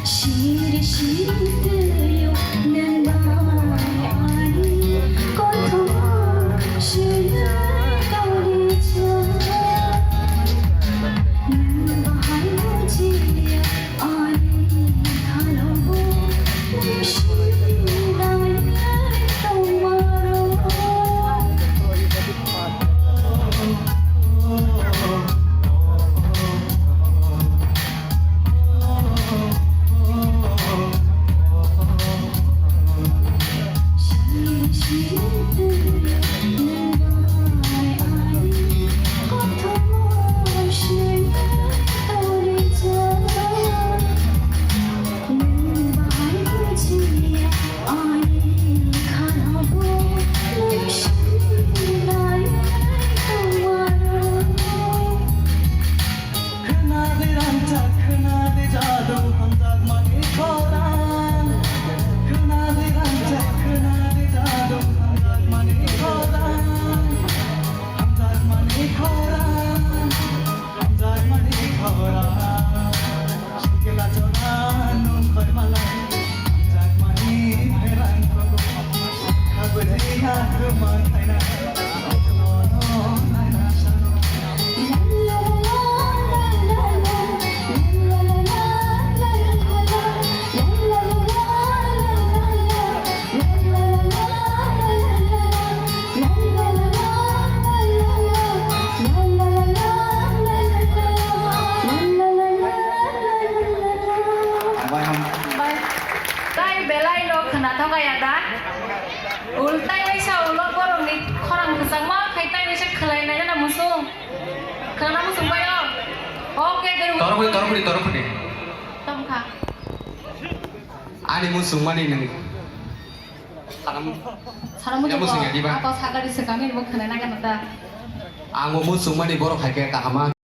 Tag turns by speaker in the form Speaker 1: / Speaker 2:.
Speaker 1: 시리 시리대요 내 마음에 아니 고통 시를 떠올리죠 누가 할지야 아니 하라고 내 신랑을 떠말어 tay belai lo khana thong kaya da ultai wai sa ulo borong ni khorang kusang ma khai tai wai sa khlai na na musung khana musung ba yo oke der torokuni tom kha
Speaker 2: ani musung mani nang
Speaker 1: saram musung atau sagari sekami bo khana na kana da
Speaker 2: ang musung mani borok khai ke ta ama